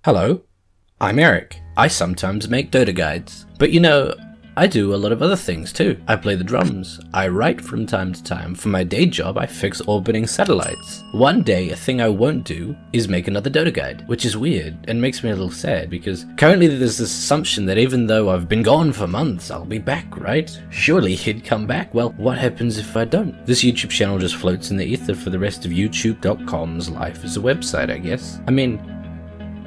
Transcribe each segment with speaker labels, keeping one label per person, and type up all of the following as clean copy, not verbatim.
Speaker 1: Hello, I'm Eric. I sometimes make Dota guides. But you know, I do a lot of other things too. I play the drums. I write from time to time. For my day job, I fix orbiting satellites. One day, a thing I won't do is make another Dota guide, which is weird and makes me a little sad because currently there's this assumption that even though I've been gone for months, I'll be back, right? Surely he'd come back. Well, what happens if I don't? This YouTube channel just floats in the ether for the rest of YouTube.com's life as a website, I guess. I mean,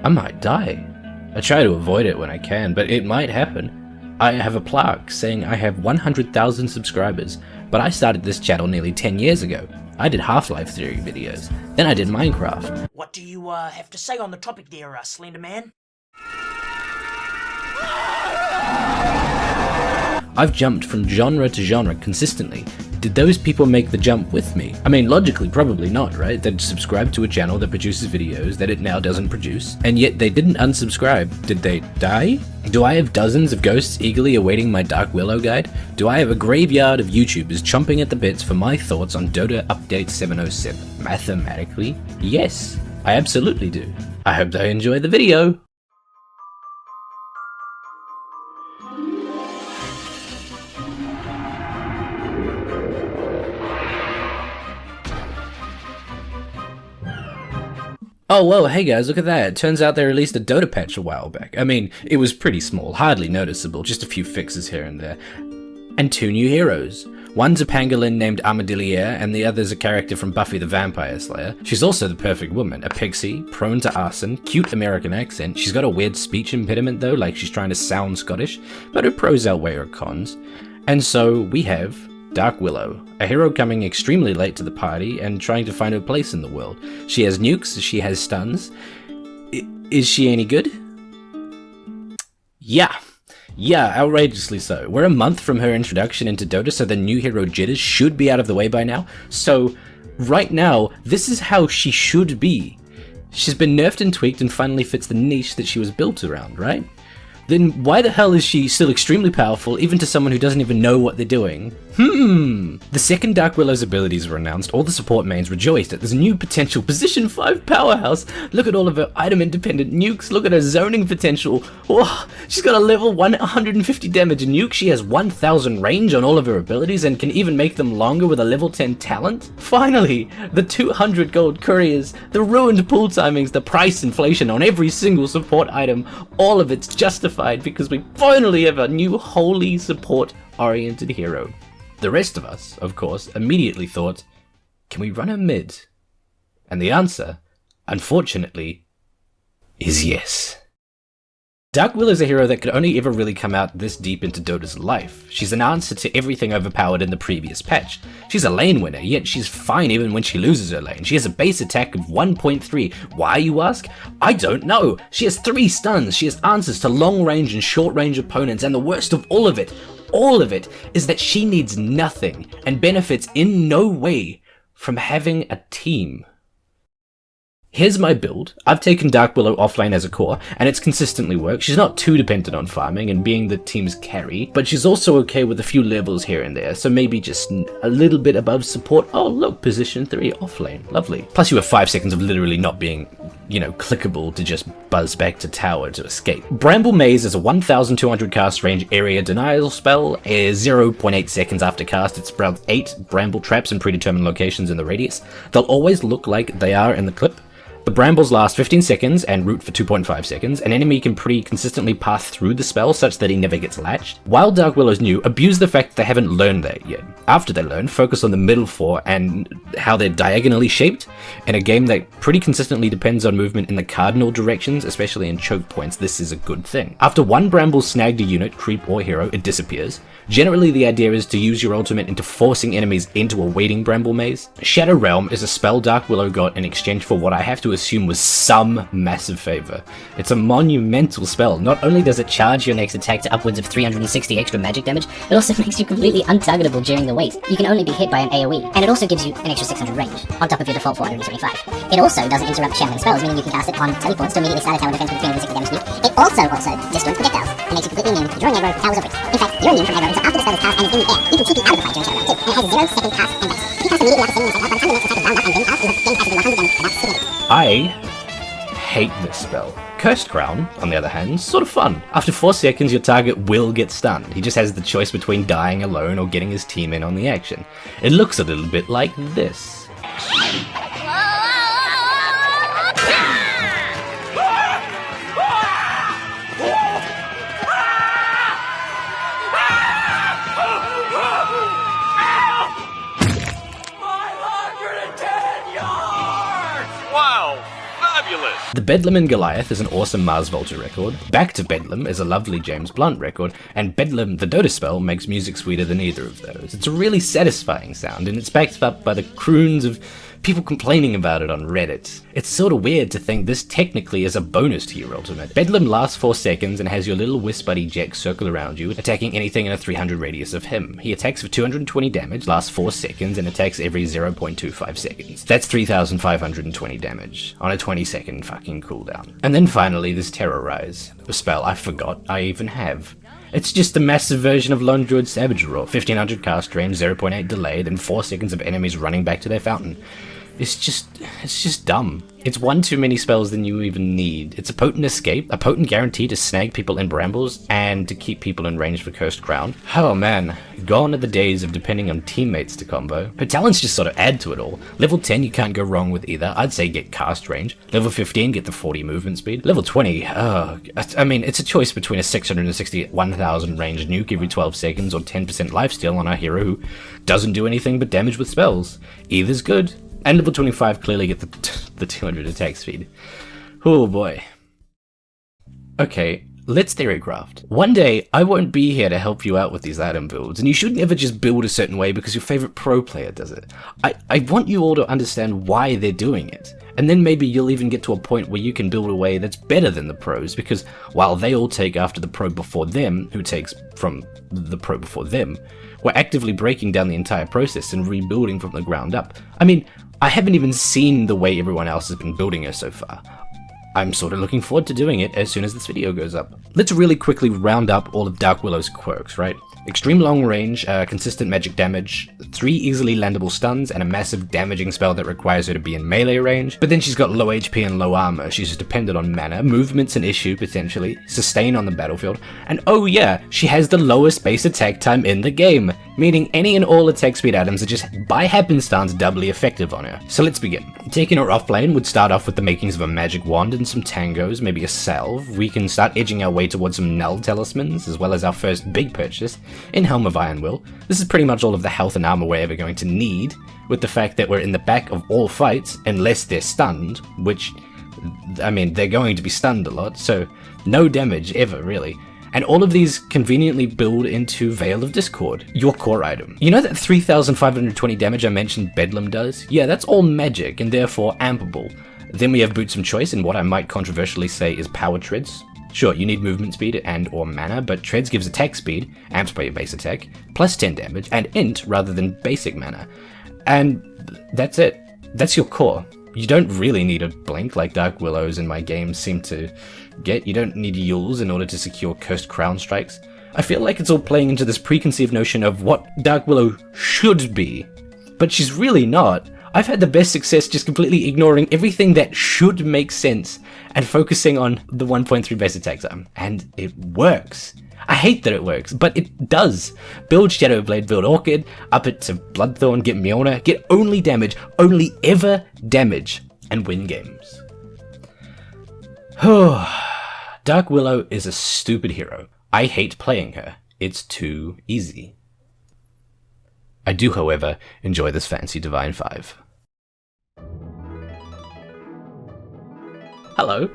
Speaker 1: I might die. I try to avoid it when I can, but it might happen. I have a plaque saying I have 100,000 subscribers, but I started this channel nearly 10 years ago. I did Half-Life Theory videos, then I did Minecraft.
Speaker 2: What do you have to say on the topic there, Slender Man?
Speaker 1: I've jumped from genre to genre consistently. Did those people make the jump with me? I mean, logically, probably not, right? They'd subscribe to a channel that produces videos that it now doesn't produce, and yet they didn't unsubscribe. Did they die? Do I have dozens of ghosts eagerly awaiting my Dark Willow guide? Do I have a graveyard of YouTubers chomping at the bits for my thoughts on Dota Update 707? Mathematically, yes, I absolutely do. I hope they enjoy the video. Oh, whoa, hey guys, look at that. It turns out they released a Dota patch a while back. I mean, it was pretty small, hardly noticeable, just a few fixes here and there. And 2 new heroes. One's a pangolin named Armadilliere, and the other's a character from Buffy the Vampire Slayer. She's also the perfect woman, a pixie, prone to arson, cute American accent. She's got a weird speech impediment though, like she's trying to sound Scottish, but her pros outweigh her cons. And so we have Dark Willow, a hero coming extremely late to the party and trying to find her place in the world. She has nukes, she has stuns. Is she any good? Yeah, outrageously so. We're a month from her introduction into Dota, so the new hero jitters should be out of the way by now. So, right now, this is how she should be. She's been nerfed and tweaked and finally fits the niche that she was built around, right? Then why the hell is she still extremely powerful, even to someone who doesn't even know what they're doing? The second Dark Willow's abilities were announced, all the support mains rejoiced at this new potential position 5 powerhouse. Look at all of her item-independent nukes, look at her zoning potential. Oh, she's got a level 150 damage nuke, she has 1000 range on all of her abilities and can even make them longer with a level 10 talent. Finally, the 200 gold couriers, the ruined pool timings, the price inflation on every single support item, all of it's justified because we finally have a new wholly support-oriented hero. The rest of us, of course, immediately thought, can we run a mid? And the answer, unfortunately, is yes. Dark Willow is a hero that could only ever really come out this deep into Dota's life. She's an answer to everything overpowered in the previous patch. She's a lane winner, yet she's fine even when she loses her lane. She has a base attack of 1.3. Why, you ask? I don't know. She has 3 stuns, she has answers to long range and short range opponents, and the worst of all of it, is that she needs nothing and benefits in no way from having a team. Here's my build. I've taken Dark Willow offlane as a core, and it's consistently worked. She's not too dependent on farming and being the team's carry, but she's also okay with a few levels here and there, so maybe just a little bit above support. Oh look, position 3 offlane. Lovely. Plus you have 5 seconds of literally not being, clickable to just buzz back to tower to escape. Bramble Maze is a 1200 cast range area denial spell. 0.8 seconds after cast, it sprouts 8 bramble traps in predetermined locations in the radius. They'll always look like they are in the clip. The brambles last 15 seconds and root for 2.5 seconds. An enemy can pretty consistently pass through the spell such that he never gets latched. While Dark Willow's new, abuse the fact that they haven't learned that yet. After they learn, focus on the middle 4 and how they're diagonally shaped. In a game that pretty consistently depends on movement in the cardinal directions, especially in choke points, this is a good thing. After one bramble snagged a unit, creep or hero, it disappears. Generally the idea is to use your ultimate into forcing enemies into a waiting bramble maze. Shadow Realm is a spell Dark Willow got in exchange for what I have to assume was some massive favor. It's a monumental spell. Not only does it charge your next attack to upwards of 360 extra magic damage, it also makes you completely untargetable during the wait. You can only be hit by an AoE, and it also gives you an extra 600 range, on top of your default 475. It also doesn't interrupt channeling spells, meaning you can cast it on teleports to immediately start a tower defense with a 360 damage nuke. It also disjoints projectiles, and makes you completely immune to drawing aggro if the tower's over it. In fact, you're immune from aggro until after the spell is cast and is in the air. You can TP out of the fight during Shadow Realm too, and it has a 0-second cast and base. If you cast immediately after sending yourself out, by the time the next attack is round up and then cast, you will have 100 damage without skipping it. I hate this spell. Cursed Crown, on the other hand, is sort of fun. After 4 seconds, your target will get stunned. He just has the choice between dying alone or getting his team in on the action. It looks a little bit like this. The Bedlam and Goliath is an awesome Mars Volta record, Back to Bedlam is a lovely James Blunt record, and Bedlam the Dota spell makes music sweeter than either of those. It's a really satisfying sound, and it's backed up by the croons of people complaining about it on Reddit. It's sort of weird to think this technically is a bonus to your ultimate. Bedlam lasts 4 seconds and has your little wisp buddy Jack circle around you, attacking anything in a 300 radius of him. He attacks for 220 damage, lasts 4 seconds, and attacks every 0.25 seconds. That's 3,520 damage, on a 20-second fucking cooldown. And then finally, there's Terrorize, a spell I forgot I even have. It's just a massive version of Lone Druid Savage Roar, 1500 cast range, 0.8 delay, then 4 seconds of enemies running back to their fountain. It's just dumb. It's one too many spells than you even need. It's a potent escape, a potent guarantee to snag people in brambles, and to keep people in range for Cursed Crown. Oh man, gone are the days of depending on teammates to combo. Her talents just sort of add to it all. Level 10 you can't go wrong with either. I'd say get cast range. Level 15 get the 40 movement speed. Level 20, I mean, it's a choice between a 660 1000 range nuke every 12 seconds or 10% lifesteal on a hero who doesn't do anything but damage with spells. Either's good. And level 25 clearly get the 200 attack speed. Oh boy. Okay, let's theorycraft. One day, I won't be here to help you out with these item builds, and you should never just build a certain way because your favorite pro player does it. I want you all to understand why they're doing it. And then maybe you'll even get to a point where you can build a way that's better than the pros, because while they all take after the pro before them, who takes from the pro before them, we're actively breaking down the entire process and rebuilding from the ground up. I mean, I haven't even seen the way everyone else has been building her so far. I'm sort of looking forward to doing it as soon as this video goes up. Let's really quickly round up all of Dark Willow's quirks, right? Extreme long range, consistent magic damage, 3 easily landable stuns, and a massive damaging spell that requires her to be in melee range. But then she's got low HP and low armor, she's dependent on mana, movement's an issue potentially, sustain on the battlefield, and oh yeah, she has the lowest base attack time in the game, meaning any and all attack speed items are just by happenstance doubly effective on her. So let's begin. Taking her offlane would start off with the makings of a magic wand and some tangos, maybe a salve. We can start edging our way towards some null talismans, as well as our first big purchase in Helm of Iron Will. This is pretty much all of the health and armor we're ever going to need, with the fact that we're in the back of all fights, unless they're stunned, which, I mean, they're going to be stunned a lot, so no damage ever, really. And all of these conveniently build into Veil of Discord, your core item. You know that 3,520 damage I mentioned Bedlam does? Yeah, that's all magic, and therefore ampable. Then we have Boots of Choice, and what I might controversially say is Power Treads. Sure, you need movement speed and or mana, but Treads gives attack speed, amped by your base attack, plus 10 damage, and int rather than basic mana. And that's it. That's your core. You don't really need a blink like Dark Willows in my games seem to get. You don't need Yules in order to secure Cursed Crown strikes. I feel like it's all playing into this preconceived notion of what Dark Willow should be, but she's really not. I've had the best success just completely ignoring everything that should make sense and focusing on the 1.3 base attack time. And it works. I hate that it works, but it does. Build Shadowblade, build Orchid, up it to Bloodthorn, get Mjolnir, get only damage, only ever damage, and win games. Dark Willow is a stupid hero. I hate playing her. It's too easy. I do, however, enjoy this fancy Divine 5. Hello.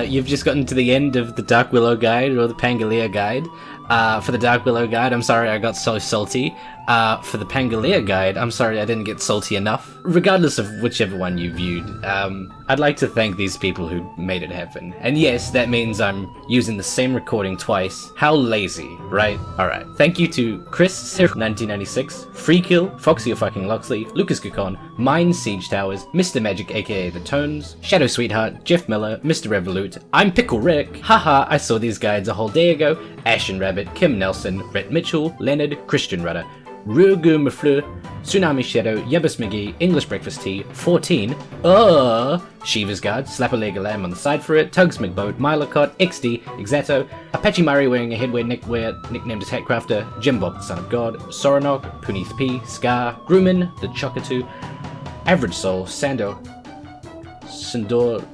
Speaker 1: You've just gotten to the end of the Dark Willow guide, or the Pangea guide. For the Dark Willow guide, I'm sorry I got so salty. For the Pangea guide, I'm sorry I didn't get salty enough. Regardless of whichever one you viewed, I'd like to thank these people who made it happen. And yes, that means I'm using the same recording twice. How lazy, right? Alright. Thank you to Chris, 1996, Freekill, Foxy or fucking Loxley, Lucas Gukon, Mine Siege Towers, Mr. Magic aka The Tones, Shadow Sweetheart, Jeff Miller, Mr. Revolute, I'm Pickle Rick, haha, I saw these guides a whole day ago, Ashen Rabbit, Kim Nelson, Rhett Mitchell, Leonard, Christian Rudder, Rugu Mafleur, Tsunami Shadow, Yebus McGee, English Breakfast Tea, 14, Shiva's Guard, Slap a Leg a Lamb on the side for it, Tugs McBoat, Milacot, XD, Exato, Apache Murray wearing a headwear nicknamed as Hatcrafter, Jim Bob the Son of God, Soranok, Punith P, Scar, Grumman, the Chokatu, Average Soul, Sando, Sandor.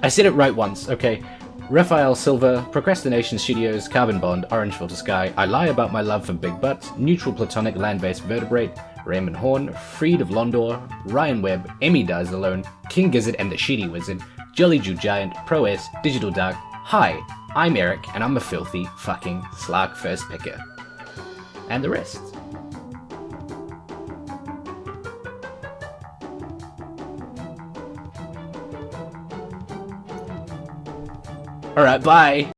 Speaker 1: I said it right once, okay. Raphael Silva, Procrastination Studios, Carbon Bond, Orange Filter Sky, I Lie About My Love for Big Butts, Neutral Platonic Land-Based Vertebrate, Raymond Horn, Freed of Londor, Ryan Webb, Emmy Dies Alone, King Gizzard and the Shitty Wizard, Jolly Jew Giant, Pro S, Digital Dark. Hi, I'm Eric, and I'm a filthy fucking Slark first picker. And the rest. Alright, bye!